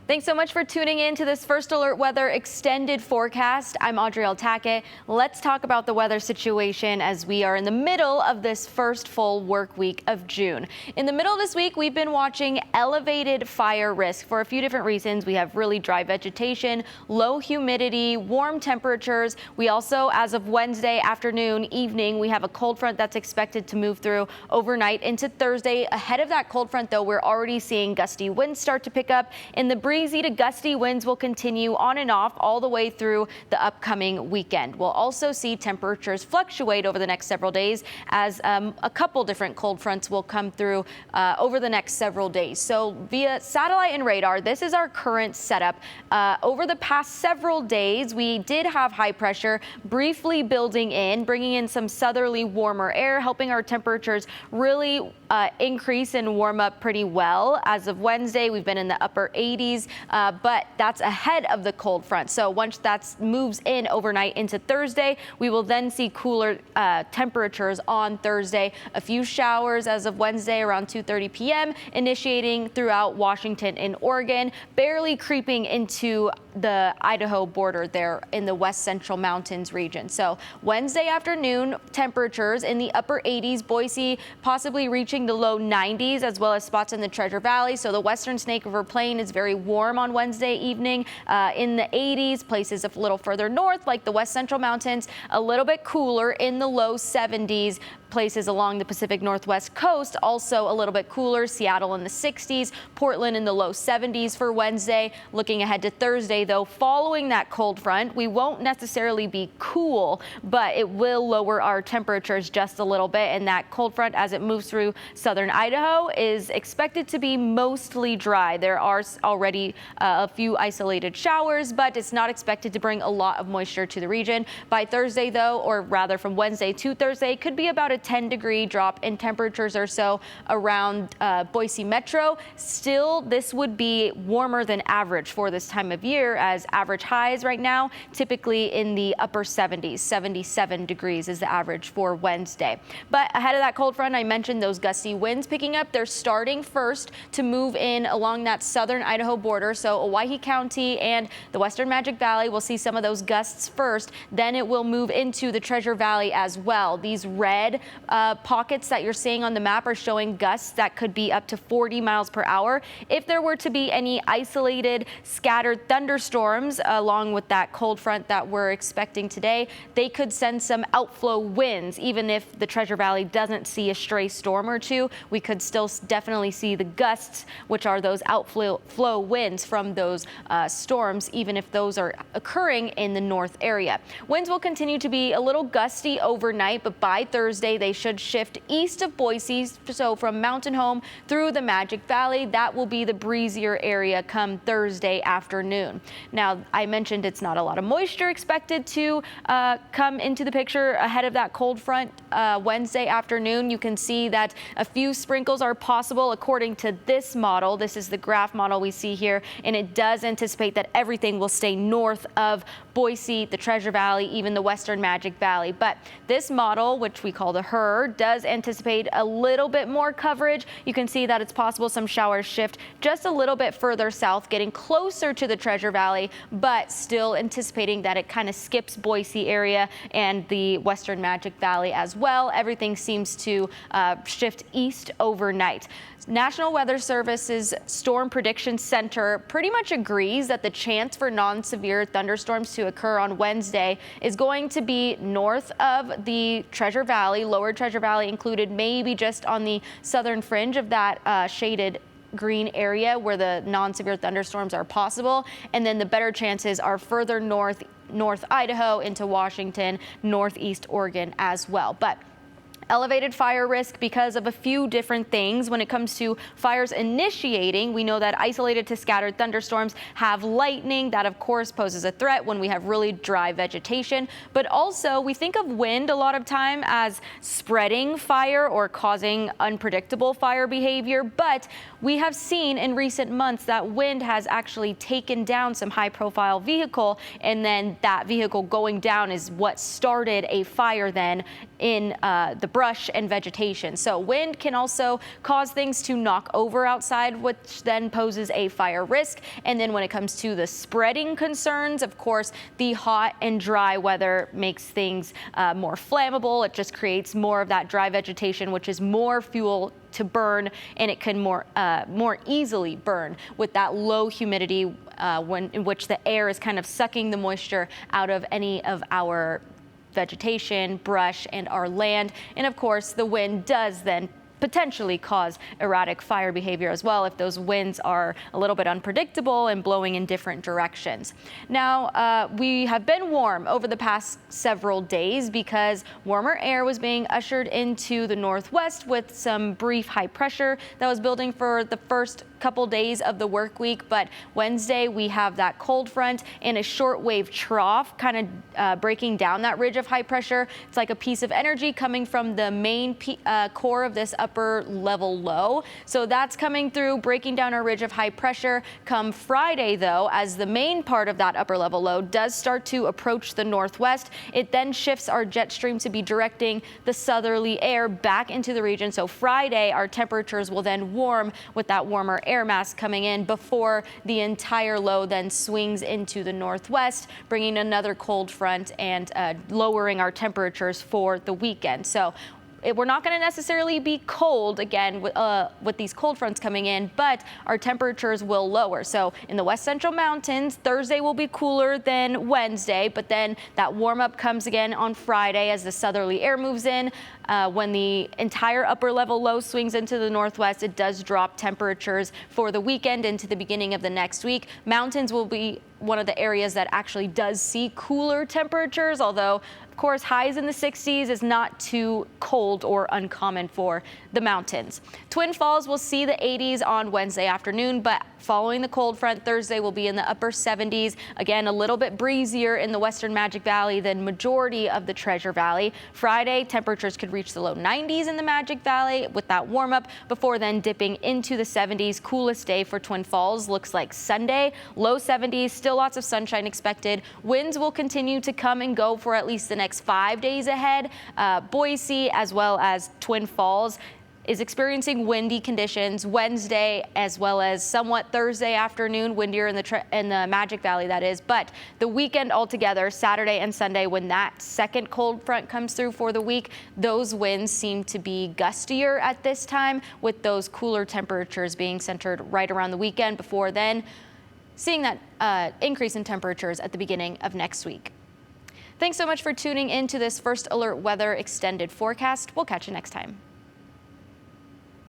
Thanks so much for tuning in to this First Alert Weather extended forecast. I'm Audrielle Tackett. Let's talk about the weather situation as we are in the middle of this first full work week of June. In the middle of this week, we've been watching elevated fire risk for a few different reasons. We have really dry vegetation, low humidity, warm temperatures. We also, as of Wednesday afternoon, evening, we have a cold front that's expected to move through overnight into Thursday. Ahead of that cold front, though, we're already seeing gusty winds start to pick up, and the breezy to gusty winds will continue on and off all the way through the upcoming weekend. We'll also see temperatures fluctuate over the next several days as a couple different cold fronts will come through over the next several days. So via satellite and radar, this is our current setup. Over the past several days, we did have high pressure briefly building in, bringing in some southerly warmer air, helping our temperatures really increase and warm up pretty well. As of Wednesday, we've been in the upper 80s, but that's ahead of the cold front. So once that moves in overnight into Thursday, we will then see cooler temperatures on Thursday. A few showers as of Wednesday around 2:30 p.m., initiating throughout Washington and Oregon, barely creeping into the Idaho border there in the west central mountains region. So Wednesday afternoon, temperatures in the upper 80s, Boise possibly reaching the low 90s, as well as spots in the Treasure Valley. So the western Snake River Plain is very warm on Wednesday evening, in the 80s. Places a little further north, like the west central mountains, a little bit cooler in the low 70s. Places along the Pacific Northwest coast also a little bit cooler. Seattle in the 60s, Portland in the low 70s for Wednesday. Looking ahead to Thursday, though, following that cold front, we won't necessarily be cool, but it will lower our temperatures just a little bit. And that cold front, as it moves through southern Idaho, is expected to be mostly dry. There are already a few isolated showers, but it's not expected to bring a lot of moisture to the region. By Thursday, though, or rather from Wednesday to Thursday, could be about a 10-degree drop in temperatures or so around Boise Metro. Still, this would be warmer than average for this time of year, as average highs right now typically in the upper 70s. 77 degrees is the average for Wednesday. But ahead of that cold front, I mentioned those gusty winds picking up. They're starting first to move in along that southern Idaho border. So Owyhee County and the western Magic Valley will see some of those gusts first. Then it will move into the Treasure Valley as well. These red pockets that you're seeing on the map are showing gusts that could be up to 40 miles per hour. If there were to be any isolated scattered thunderstorms along with that cold front that we're expecting today, they could send some outflow winds. Even if the Treasure Valley doesn't see a stray storm or two, we could still definitely see the gusts, which are those outflow winds from those storms, even if those are occurring in the north area. Winds will continue to be a little gusty overnight, but by Thursday, they should shift east of Boise. So from Mountain Home through the Magic Valley, that will be the breezier area come Thursday afternoon. Now, I mentioned it's not a lot of moisture expected to come into the picture ahead of that cold front Wednesday afternoon. You can see that a few sprinkles are possible according to this model. This is the graph model we see here, and it does anticipate that everything will stay north of Boise, the Treasure Valley, even the western Magic Valley. But this model, which we call the HER, does anticipate a little bit more coverage. You can see that it's possible some showers shift just a little bit further south, getting closer to the Treasure Valley, but still anticipating that it kind of skips Boise area and the western Magic Valley as well. Everything seems to shift east overnight. National Weather Service's Storm Prediction Center pretty much agrees that the chance for non-severe thunderstorms to occur on Wednesday is going to be north of the Treasure Valley, lower Treasure Valley included, maybe just on the southern fringe of that shaded green area where the non-severe thunderstorms are possible. And then the better chances are further north Idaho into Washington, northeast Oregon as well. But elevated fire risk because of a few different things. When it comes to fires initiating, we know that isolated to scattered thunderstorms have lightning. That, of course, poses a threat when we have really dry vegetation. But also, we think of wind a lot of time as spreading fire or causing unpredictable fire behavior. But we have seen in recent months that wind has actually taken down some high-profile vehicle, and then that vehicle going down is what started a fire then in the brush and vegetation. So wind can also cause things to knock over outside, which then poses a fire risk. And then when it comes to the spreading concerns, of course, the hot and dry weather makes things more flammable. It just creates more of that dry vegetation, which is more fuel to burn, and it can more easily burn with that low humidity in which the air is kind of sucking the moisture out of any of our vegetation, brush, and our land. And of course, the wind does then potentially cause erratic fire behavior as well if those winds are a little bit unpredictable and blowing in different directions. Now, we have been warm over the past several days because warmer air was being ushered into the northwest with some brief high pressure that was building for the first couple days of the work week. But Wednesday, we have that cold front and a shortwave trough kind of breaking down that ridge of high pressure. It's like a piece of energy coming from the main core of this upper level low. So that's coming through, breaking down our ridge of high pressure. Come Friday, though, as the main part of that upper level low does start to approach the northwest, it then shifts our jet stream to be directing the southerly air back into the region. So Friday, our temperatures will then warm with that warmer air mass coming in before the entire low then swings into the northwest, bringing another cold front and lowering our temperatures for the weekend. So we're not going to necessarily be cold again with these cold fronts coming in, but our temperatures will lower. So in the west central mountains, Thursday will be cooler than Wednesday, but then that warm up comes again on Friday as the southerly air moves in. When the entire upper level low swings into the northwest, it does drop temperatures for the weekend into the beginning of the next week. Mountains will be one of the areas that actually does see cooler temperatures, although of course highs in the 60s is not too cold or uncommon for the mountains. Twin Falls will see the 80s on Wednesday afternoon, but following the cold front, Thursday will be in the upper 70s. Again, a little bit breezier in the western Magic Valley than majority of the Treasure Valley. Friday, temperatures could reach the low 90s in the Magic Valley with that warm up before then dipping into the 70s. Coolest day for Twin Falls looks like Sunday, low 70s, still lots of sunshine expected. Winds will continue to come and go for at least the next 5 days ahead. Boise as well as Twin Falls is experiencing windy conditions Wednesday as well as somewhat Thursday afternoon, windier in the Magic Valley, that is. But the weekend altogether, Saturday and Sunday, when that second cold front comes through for the week, those winds seem to be gustier at this time, with those cooler temperatures being centered right around the weekend before then seeing that increase in temperatures at the beginning of next week. Thanks so much for tuning in to this First Alert Weather Extended Forecast. We'll catch you next time.